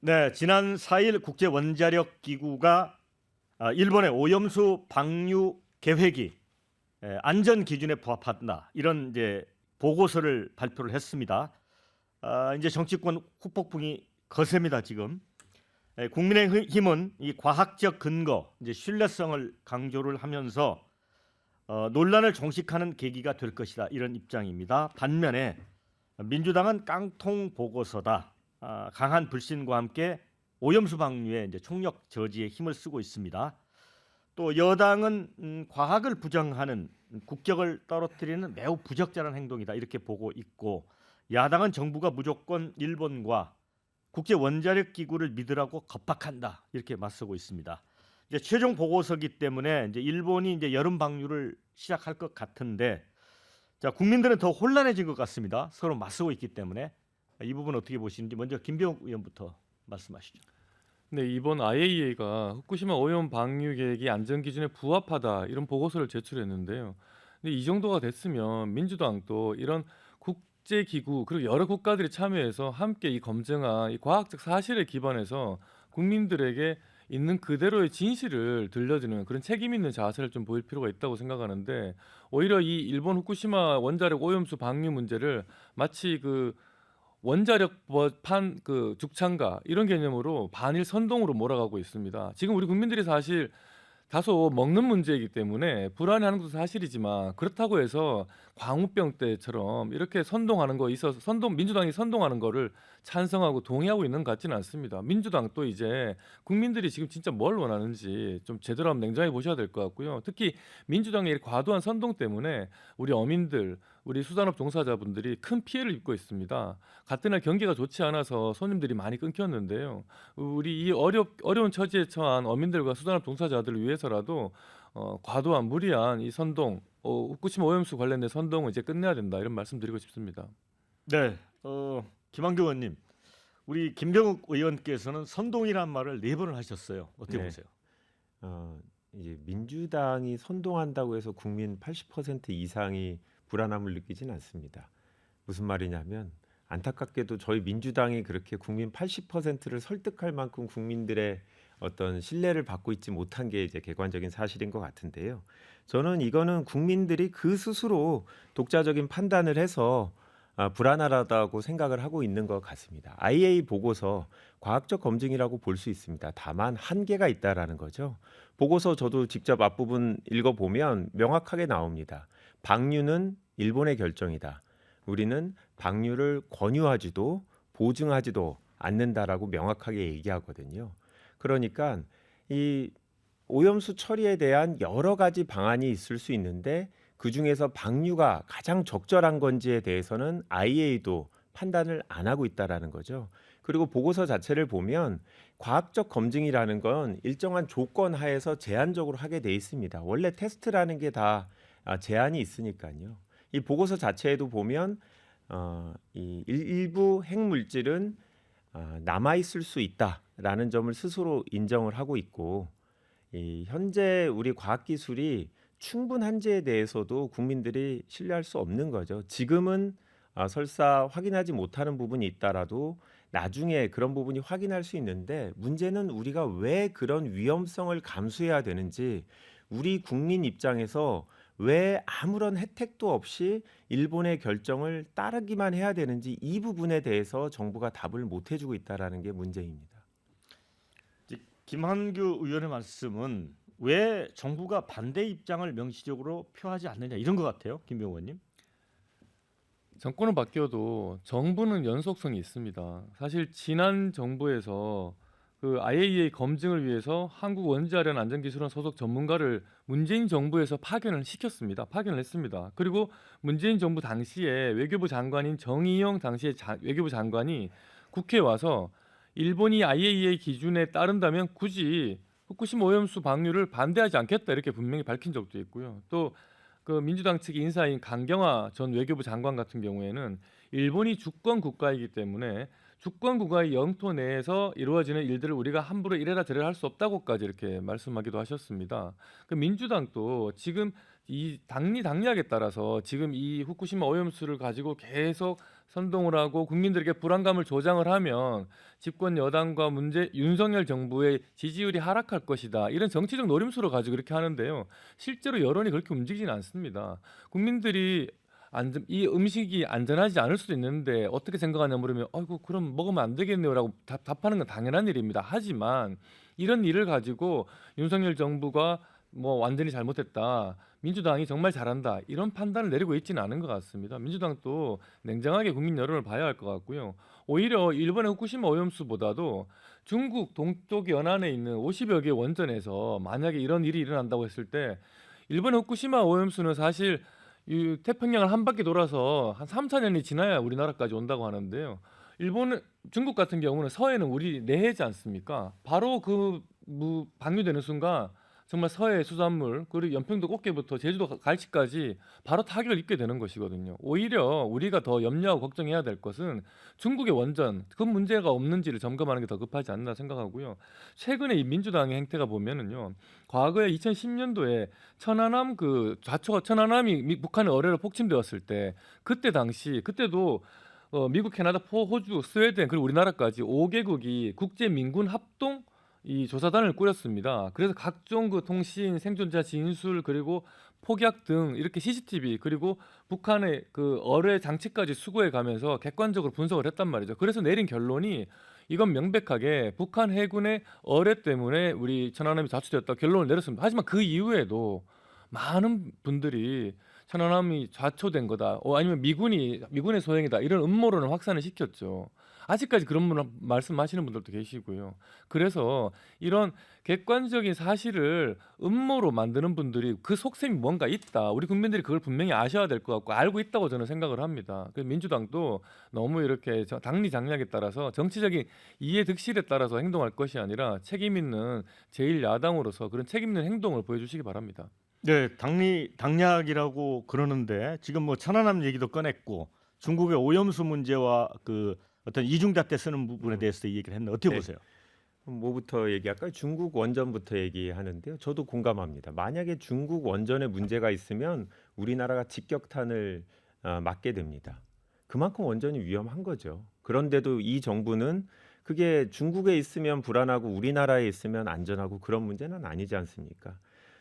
네, 지난 4일 국제 원자력 기구가 일본의 오염수 방류 계획이 안전 기준에 부합한다 이런 이제 보고서를 발표를 했습니다. 이제 정치권 후폭풍이 거셉니다 지금. 국민의힘은 이 과학적 근거, 이제 신뢰성을 강조를 하면서 논란을 종식하는 계기가 될 것이다 이런 입장입니다. 반면에 민주당은 깡통 보고서다. 강한 불신과 함께 오염수 방류에 이제 총력 저지에 힘을 쓰고 있습니다. 또 여당은 과학을 부정하는 국격을 떨어뜨리는 매우 부적절한 행동이다 이렇게 보고 있고, 야당은 정부가 무조건 일본과 국제 원자력 기구를 믿으라고 겁박한다 이렇게 맞서고 있습니다. 이제 최종 보고서기 때문에 이제 일본이 이제 여름 방류를 시작할 것 같은데, 자, 국민들은 더 혼란해진 것 같습니다. 서로 맞서고 있기 때문에 이 부분 어떻게 보시는지 먼저 김병욱 의원부터 말씀하시죠. 네, 이번 IAEA가 후쿠시마 오염 방류 계획이 안전 기준에 부합하다 이런 보고서를 제출했는데요. 근데 이 정도가 됐으면 민주당도 이런 국제 기구 그리고 여러 국가들이 참여해서 함께 이 검증한 이 과학적 사실에 기반해서 국민들에게 있는 그대로의 진실을 들려주는 그런 책임 있는 자세를 좀 보일 필요가 있다고 생각하는데, 오히려 이 일본 후쿠시마 원자력 오염수 방류 문제를 마치 그 원자력 판 그 죽창가 이런 개념으로 반일 선동으로 몰아가고 있습니다. 지금 우리 국민들이 사실 다소 먹는 문제이기 때문에 불안해하는 것도 사실이지만, 그렇다고 해서 광우병 때처럼 이렇게 선동하는 거 있어서 민주당이 선동하는 거를 찬성하고 동의하고 있는 것 같지는 않습니다. 민주당도 이제 국민들이 지금 진짜 뭘 원하는지 좀 제대로 한번 냉정히 보셔야 될 것 같고요. 특히 민주당의 과도한 선동 때문에 우리 어민들, 우리 수산업 종사자분들이 큰 피해를 입고 있습니다. 같은 날 경기가 좋지 않아서 손님들이 많이 끊겼는데요. 우리 이 어려운 처지에 처한 어민들과 수산업 종사자들을 위해서라도 과도한 무리한 이 선동, 후쿠시마 오염수 관련된 선동을 이제 끝내야 된다 이런 말씀드리고 싶습니다. 네, 김한규 의원님, 우리 김병욱 의원께서는 선동이란 말을 4번을 하셨어요. 어떻게 네. 보세요? 이제 민주당이 선동한다고 해서 국민 80% 이상이 불안함을 느끼진 않습니다. 무슨 말이냐면, 안타깝게도 저희 민주당이 그렇게 국민 80%를 설득할 만큼 국민들의 어떤 신뢰를 받고 있지 못한 게 이제 객관적인 사실인 것 같은데요. 저는 이거는 국민들이 그 스스로 독자적인 판단을 해서 불안하다고 생각을 하고 있는 것 같습니다. IA 보고서 과학적 검증이라고 볼 수 있습니다. 다만 한계가 있다라는 거죠. 보고서 저도 직접 앞부분 읽어보면 명확하게 나옵니다. 방류는 일본의 결정이다. 우리는 방류를 권유하지도 보증하지도 않는다라고 명확하게 얘기하거든요. 그러니까 이 오염수 처리에 대한 여러 가지 방안이 있을 수 있는데, 그중에서 방류가 가장 적절한 건지에 대해서는 IAEA도 판단을 안 하고 있다라는 거죠. 그리고 보고서 자체를 보면 과학적 검증이라는 건 일정한 조건 하에서 제한적으로 하게 돼 있습니다. 원래 테스트라는 게 다 제한이 있으니까요. 이 보고서 자체에도 보면 이 일부 핵물질은 남아 있을 수 있다라는 점을 스스로 인정을 하고 있고, 이 현재 우리 과학 기술이 충분한지에 대해서도 국민들이 신뢰할 수 없는 거죠. 지금은 설사 확인하지 못하는 부분이 있다라도 나중에 그런 부분이 확인할 수 있는데, 문제는 우리가 왜 그런 위험성을 감수해야 되는지, 우리 국민 입장에서 왜 아무런 혜택도 없이 일본의 결정을 따르기만 해야 되는지, 이 부분에 대해서 정부가 답을 못 해주고 있다라는 게 문제입니다. 이제 김한규 의원의 말씀은 왜 정부가 반대 입장을 명시적으로 표하지 않느냐 이런 것 같아요, 김병욱 의원님. 정권은 바뀌어도 정부는 연속성이 있습니다. 사실 지난 정부에서 그 IAEA 검증을 위해서 한국원자력 안전기술원 소속 전문가를 문재인 정부에서 파견을 시켰습니다. 파견을 했습니다. 그리고 문재인 정부 당시에 외교부 장관인 정의용 당시의 외교부 장관이 국회에 와서 일본이 IAEA 기준에 따른다면 굳이 후쿠시마 오염수 방류를 반대하지 않겠다 이렇게 분명히 밝힌 적도 있고요. 또 그 민주당 측 인사인 강경화 전 외교부 장관 같은 경우에는 일본이 주권 국가이기 때문에 주권국가의 영토 내에서 이루어지는 일들을 우리가 함부로 이래라 저래라 할 수 없다고까지 이렇게 말씀하기도 하셨습니다. 그 민주당도 지금 이 당리당략에 따라서 지금 이 후쿠시마 오염수를 가지고 계속 선동을 하고 국민들에게 불안감을 조장을 하면 집권 여당과 윤석열 정부의 지지율이 하락할 것이다. 이런 정치적 노림수를 가지고 이렇게 하는데요. 실제로 여론이 그렇게 움직이지는 않습니다. 국민들이 이 음식이 안전하지 않을 수도 있는데 어떻게 생각하냐 물으면 아이고 그럼 먹으면 안 되겠네요라고 답하는 건 당연한 일입니다. 하지만 이런 일을 가지고 윤석열 정부가 뭐 완전히 잘못했다. 민주당이 정말 잘한다. 이런 판단을 내리고 있지는 않은 것 같습니다. 민주당도 냉정하게 국민 여론을 봐야 할 것 같고요. 오히려 일본의 후쿠시마 오염수보다도 중국 동쪽 연안에 있는 50여 개 원전에서 만약에 이런 일이 일어난다고 했을 때 일본의 후쿠시마 오염수는 사실 이 태평양을 한 바퀴 돌아서 한 3, 4년이 지나야 우리나라까지 온다고 하는데요. 중국 같은 경우는 서해는 우리 내해지 않습니까? 바로 방류되는 순간 정말 서해 수산물 그리고 연평도 꽃게부터 제주도 갈치까지 바로 타격을 입게 되는 것이거든요. 오히려 우리가 더 염려하고 걱정해야 될 것은 중국의 원전 그 문제가 없는지를 점검하는 게 더 급하지 않나 생각하고요. 최근에 이 민주당의 행태가 보면은요. 과거에 2010년도에 천안함 천안함이 북한의 어뢰로 폭침되었을 때 그때도 미국, 캐나다, 호주, 스웨덴 그리고 우리나라까지 5개국이 국제 민군 합동 이 조사단을 꾸렸습니다. 그래서 각종 그 통신, 생존자 진술 그리고 폭약 등 이렇게 CCTV 그리고 북한의 그 어뢰 장치까지 수거해 가면서 객관적으로 분석을 했단 말이죠. 그래서 내린 결론이 이건 명백하게 북한 해군의 어뢰 때문에 우리 천안함이 자초되었다 결론을 내렸습니다. 하지만 그 이후에도 많은 분들이 천안함이 좌초된 거다. 아니면 미군의 소행이다. 이런 음모론을 확산을 시켰죠. 아직까지 그런 말씀하시는 분들도 계시고요. 그래서 이런 객관적인 사실을 음모로 만드는 분들이 그 속셈이 뭔가 있다. 우리 국민들이 그걸 분명히 아셔야 될 것 같고 알고 있다고 저는 생각을 합니다. 그래서 민주당도 너무 이렇게 당리장략에 따라서 정치적인 이해득실에 따라서 행동할 것이 아니라 책임 있는 제1야당으로서 그런 책임 있는 행동을 보여주시기 바랍니다. 네, 당략이라고 그러는데 지금 뭐 천안함 얘기도 꺼냈고 중국의 오염수 문제와 그 어떤 이중잣대 쓰는 부분에 대해서 얘기를 했는데 어떻게 네. 보세요? 뭐부터 얘기할까요? 중국 원전부터 얘기하는데요. 저도 공감합니다. 만약에 중국 원전에 문제가 있으면 우리나라가 직격탄을 맞게 됩니다. 그만큼 원전이 위험한 거죠. 그런데도 이 정부는 그게 중국에 있으면 불안하고 우리나라에 있으면 안전하고 그런 문제는 아니지 않습니까?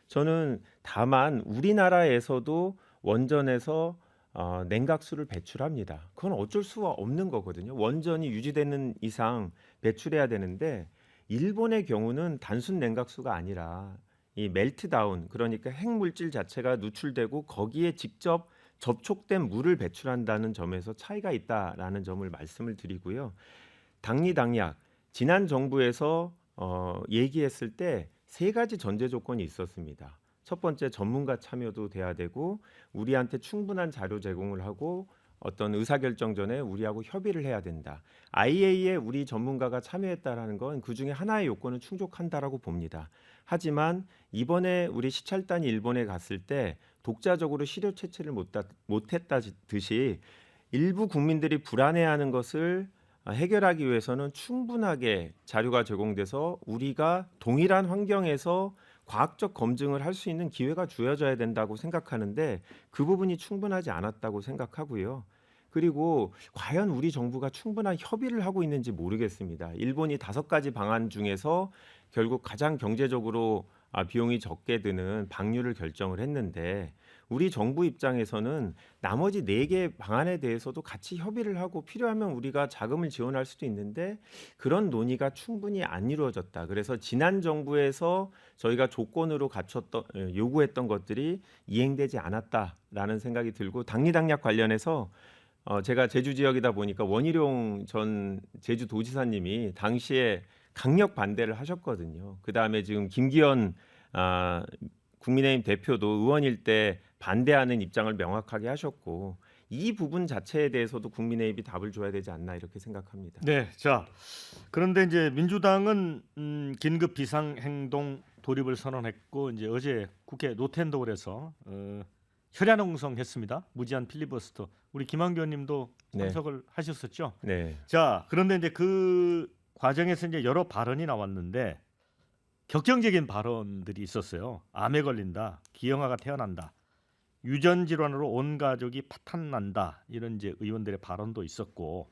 저는 다만 우리나라에서도 원전에서 냉각수를 배출합니다. 그건 어쩔 수가 없는 거거든요. 원전이 유지되는 이상 배출해야 되는데 일본의 경우는 단순 냉각수가 아니라 이 멜트다운 그러니까 핵물질 자체가 누출되고 거기에 직접 접촉된 물을 배출한다는 점에서 차이가 있다라는 점을 말씀을 드리고요. 당리당략 지난 정부에서 얘기했을 때 세 가지 전제 조건이 있었습니다. 첫 번째 전문가 참여도 돼야 되고 우리한테 충분한 자료 제공을 하고 어떤 의사결정 전에 우리하고 협의를 해야 된다. IAEA에 우리 전문가가 참여했다라는 건 그중에 하나의 요건은 충족한다라고 봅니다. 하지만 이번에 우리 시찰단이 일본에 갔을 때 독자적으로 시료 채취를 못했다듯이 일부 국민들이 불안해하는 것을 해결하기 위해서는 충분하게 자료가 제공돼서 우리가 동일한 환경에서 과학적 검증을 할 수 있는 기회가 주어져야 된다고 생각하는데 그 부분이 충분하지 않았다고 생각하고요. 그리고 과연 우리 정부가 충분한 협의를 하고 있는지 모르겠습니다. 일본이 5가지 방안 중에서 결국 가장 경제적으로 비용이 적게 드는 방류를 결정을 했는데 우리 정부 입장에서는 나머지 4개 방안에 대해서도 같이 협의를 하고 필요하면 우리가 자금을 지원할 수도 있는데 그런 논의가 충분히 안 이루어졌다. 그래서 지난 정부에서 저희가 조건으로 요구했던 것들이 이행되지 않았다라는 생각이 들고 당리당략 관련해서 제가 제주 지역이다 보니까 원희룡 전 제주도지사님이 당시에 강력 반대를 하셨거든요. 그다음에 지금 김기현 국민의힘 대표도 의원일 때 반대하는 입장을 명확하게 하셨고 이 부분 자체에 대해서도 국민의힘이 답을 줘야 되지 않나 이렇게 생각합니다. 네, 자 그런데 이제 민주당은 긴급 비상행동 돌입을 선언했고 이제 어제 국회 노텐덕을 해서 혈안홍성했습니다. 무제한 필리버스터. 우리 김한규 의원님도 네. 참석을 하셨었죠. 네. 자, 그런데 이제 그 과정에서 이제 여러 발언이 나왔는데 격정적인 발언들이 있었어요. 암에 걸린다, 기형아가 태어난다, 유전 질환으로 온 가족이 파탄난다, 이런 이제 의원들의 발언도 있었고,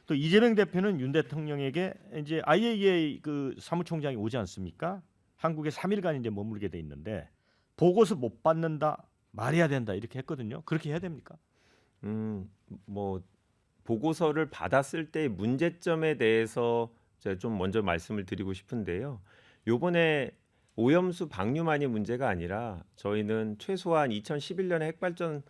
또 이재명 대표는 윤 대통령에게 이제 IAEA 그 사무총장이 오지 않습니까? 한국에 3일간 이제 머물게 돼 있는데 보고서 못 받는다, 말해야 된다, 이렇게 했거든요. 그렇게 해야 됩니까? 뭐 보고서를 받았을 때 문제점에 대해서 제가 좀 먼저 말씀을 드리고 싶은데요. 요번에 오염수 방류만이 문제가 아니라 저희는 최소한 2011년에 핵발전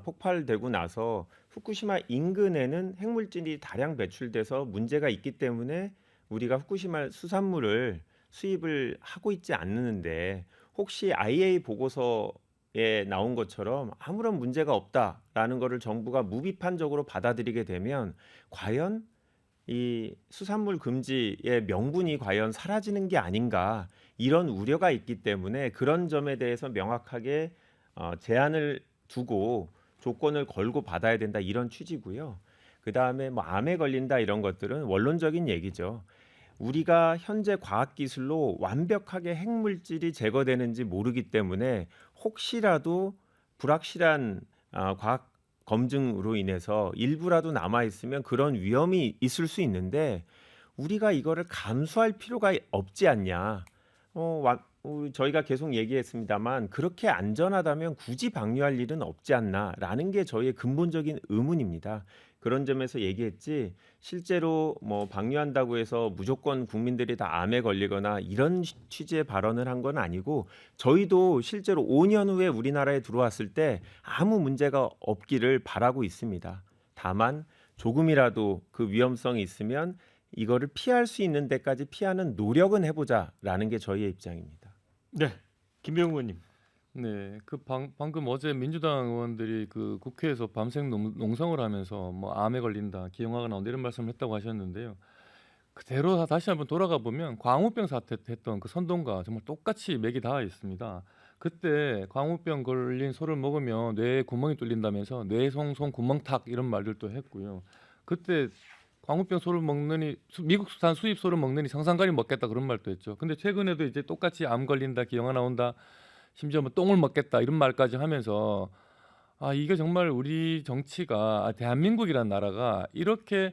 폭발되고 나서 후쿠시마 인근에는 핵물질이 다량 배출돼서 문제가 있기 때문에 우리가 후쿠시마 수산물을 수입을 하고 있지 않는데, 혹시 IAEA 보고서에 나온 것처럼 아무런 문제가 없다라는 것을 정부가 무비판적으로 받아들이게 되면 과연 이 수산물 금지의 명분이 과연 사라지는 게 아닌가, 이런 우려가 있기 때문에 그런 점에 대해서 명확하게 제한을 두고 조건을 걸고 받아야 된다, 이런 취지고요. 그다음에 뭐 암에 걸린다 이런 것들은 원론적인 얘기죠. 우리가 현재 과학기술로 완벽하게 핵물질이 제거되는지 모르기 때문에 혹시라도 불확실한 과학 검증으로 인해서 일부라도 남아 있으면 그런 위험이 있을 수 있는데, 우리가 이거를 감수할 필요가 없지 않냐. 저희가 계속 얘기했습니다만 그렇게 안전하다면 굳이 방류할 일은 없지 않나라는 게 저희의 근본적인 의문입니다. 그런 점에서 얘기했지, 실제로 뭐 방류한다고 해서 무조건 국민들이 다 암에 걸리거나 이런 취지의 발언을 한 건 아니고, 저희도 실제로 5년 후에 우리나라에 들어왔을 때 아무 문제가 없기를 바라고 있습니다. 다만 조금이라도 그 위험성이 있으면 이거를 피할 수 있는 데까지 피하는 노력은 해보자라는 게 저희의 입장입니다. 네, 김병우 의원님. 네, 방금 어제 민주당 의원들이 그 국회에서 밤샘 농성을 하면서 뭐 암에 걸린다, 기형아가 나온다 이런 말씀을 했다고 하셨는데요. 그대로 다시 한번 돌아가 보면 광우병 사태 했던 그 선동과 정말 똑같이 맥이 닿아 있습니다. 그때 광우병 걸린 소를 먹으면 뇌에 구멍이 뚫린다면서 뇌송송 구멍탁 이런 말들도 했고요. 그때 광우병 소를 먹느니 미국산 수입 소를 먹느니 상상가리 먹겠다 그런 말도 했죠. 근데 최근에도 이제 똑같이 암 걸린다, 기형아 나온다, 심지어 뭐 똥을 먹겠다 이런 말까지 하면서, 이게 정말 우리 정치가, 대한민국이라는 나라가 이렇게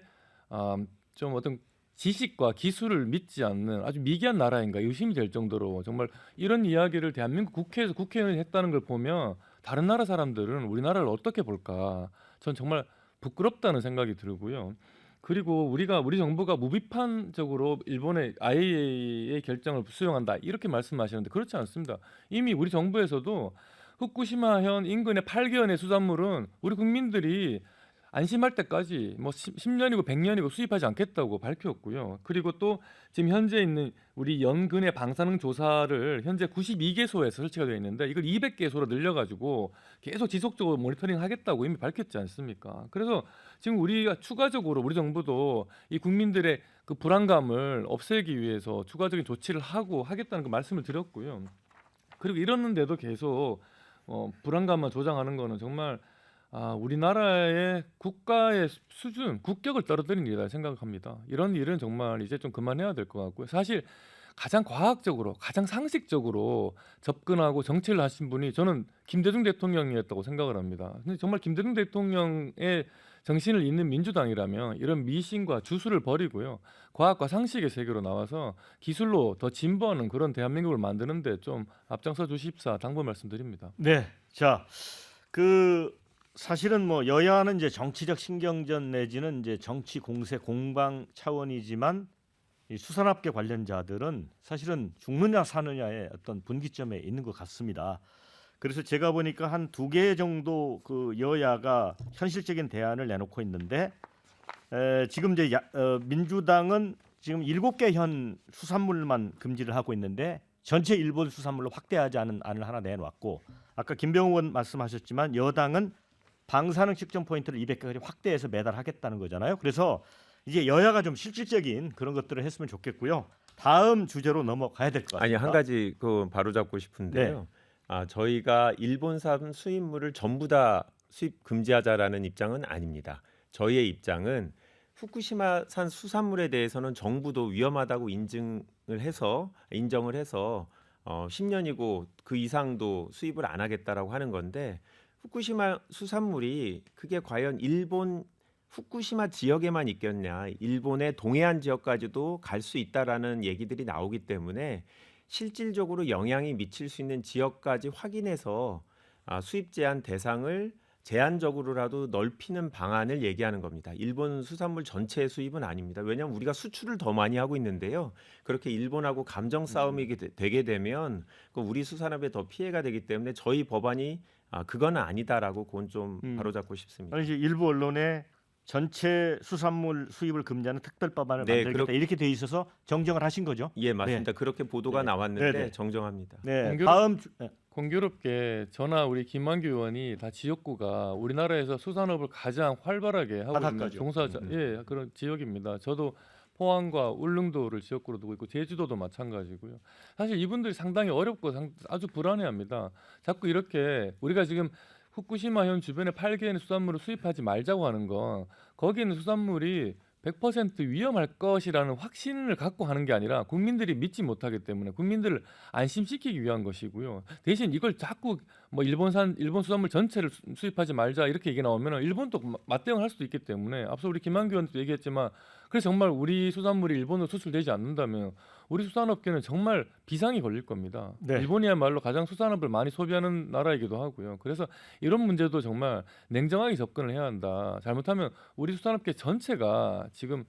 좀 어떤 지식과 기술을 믿지 않는 아주 미개한 나라인가 의심이 될 정도로, 정말 이런 이야기를 대한민국 국회에서 국회의원이 했다는 걸 보면 다른 나라 사람들은 우리나라를 어떻게 볼까, 전 정말 부끄럽다는 생각이 들고요. 그리고 우리 정부가 무비판적으로 일본의 IAEA 결정을 수용한다 이렇게 말씀하시는데 그렇지 않습니다. 이미 우리 정부에서도 후쿠시마현 인근의 8개원의 수산물은 우리 국민들이 안심할 때까지 뭐 10년이고 100년이고 수입하지 않겠다고 밝혔고요. 그리고 또 지금 현재 있는 우리 연근의 방사능 조사를 현재 92개소에 설치가 되어 있는데 이걸 200개소로 늘려가지고 계속 지속적으로 모니터링 하겠다고 이미 밝혔지 않습니까? 그래서 지금 우리가 추가적으로 우리 정부도 이 국민들의 그 불안감을 없애기 위해서 추가적인 조치를 하겠다는 그 말씀을 드렸고요. 그리고 이러는데도 계속 불안감만 조장하는 거는 정말 우리나라의 국가의 수준, 국격을 떨어뜨리는 일이라 생각합니다. 이런 일은 정말 이제 좀 그만해야 될 것 같고요. 사실 가장 과학적으로, 가장 상식적으로 접근하고 정치를 하신 분이 저는 김대중 대통령이었다고 생각을 합니다. 근데 정말 김대중 대통령의 정신을 잇는 민주당이라면 이런 미신과 주술을 버리고요, 과학과 상식의 세계로 나와서 기술로 더 진보하는 그런 대한민국을 만드는데 좀 앞장서 주십사 당부 말씀드립니다. 네, 자, 사실은 뭐 여야는 이제 정치적 신경전 내지는 이제 정치 공세 공방 차원이지만 이 수산업계 관련자들은 사실은 죽느냐 사느냐의 어떤 분기점에 있는 것 같습니다. 그래서 제가 보니까 한 2개 정도 그 여야가 현실적인 대안을 내놓고 있는데, 지금 이제 민주당은 지금 7개 현 수산물만 금지를 하고 있는데 전체 일본 수산물로 확대하지 않은 안을 하나 내놓았고, 아까 김병우 의원 말씀하셨지만 여당은 방사능 측정 포인트를 200개까지 확대해서 매달하겠다는 거잖아요. 그래서 이제 여야가 좀 실질적인 그런 것들을 했으면 좋겠고요. 다음 주제로 넘어가야 될 것 같습니다. 아니, 한 가지 바로 잡고 싶은데요. 네. 저희가 일본산 수입물을 전부 다 수입 금지하자라는 입장은 아닙니다. 저희의 입장은 후쿠시마산 수산물에 대해서는 정부도 위험하다고 인정을 해서 10년이고 그 이상도 수입을 안 하겠다라고 하는 건데, 후쿠시마 수산물이 그게 과연 일본 후쿠시마 지역에만 있겠냐, 일본의 동해안 지역까지도 갈 수 있다라는 얘기들이 나오기 때문에 실질적으로 영향이 미칠 수 있는 지역까지 확인해서 수입 제한 대상을 제한적으로라도 넓히는 방안을 얘기하는 겁니다. 일본 수산물 전체의 수입은 아닙니다. 왜냐하면 우리가 수출을 더 많이 하고 있는데요. 그렇게 일본하고 감정 싸움이 되게 되면 우리 수산업에 더 피해가 되기 때문에 저희 법안이 그건 아니다라고 그건 좀 바로잡고 싶습니다. 아니, 이제 일부 언론에 전체 수산물 수입을 금지하는 특별법안을 네, 만들겠다 이렇게 돼 있어서 정정을 하신 거죠? 예, 맞습니다. 그렇게 보도가 네. 나왔는데 네, 네. 정정합니다. 네. 공교롭- 다음 주, 공교롭게 저나 우리 김만규 의원이 다 지역구가 우리나라에서 수산업을 가장 활발하게 하고 있는 바닷가죠. 종사자 그런 지역입니다. 저도 포항과 울릉도를 지역구로 두고 있고 제주도도 마찬가지고요. 사실 이분들이 상당히 어렵고 아주 불안해합니다. 자꾸 이렇게 우리가 지금 후쿠시마현 주변에 8개의 수산물을 수입하지 말자고 하는 건 거기 있는 수산물이 100% 위험할 것이라는 확신을 갖고 하는 게 아니라 국민들이 믿지 못하기 때문에 국민들을 안심시키기 위한 것이고요. 대신 이걸 자꾸 뭐 일본 수산물 전체를 수입하지 말자 이렇게 얘기 나오면 일본도 맞대응을 할 수도 있기 때문에 앞서 우리 김한규 의원도 얘기했지만, 그래서 정말 우리 수산물이 일본으로 수출되지 않는다면 우리 수산업계는 정말 비상이 걸릴 겁니다. 네. 일본이야말로 가장 수산업을 많이 소비하는 나라이기도 하고요. 그래서 이런 문제도 정말 냉정하게 접근을 해야 한다. 잘못하면 우리 수산업계 전체가 지금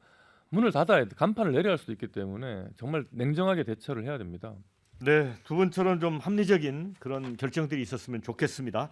문을 닫아야 돼. 간판을 내려야 할 수도 있기 때문에 정말 냉정하게 대처를 해야 됩니다. 네, 두 분처럼 좀 합리적인 그런 결정들이 있었으면 좋겠습니다.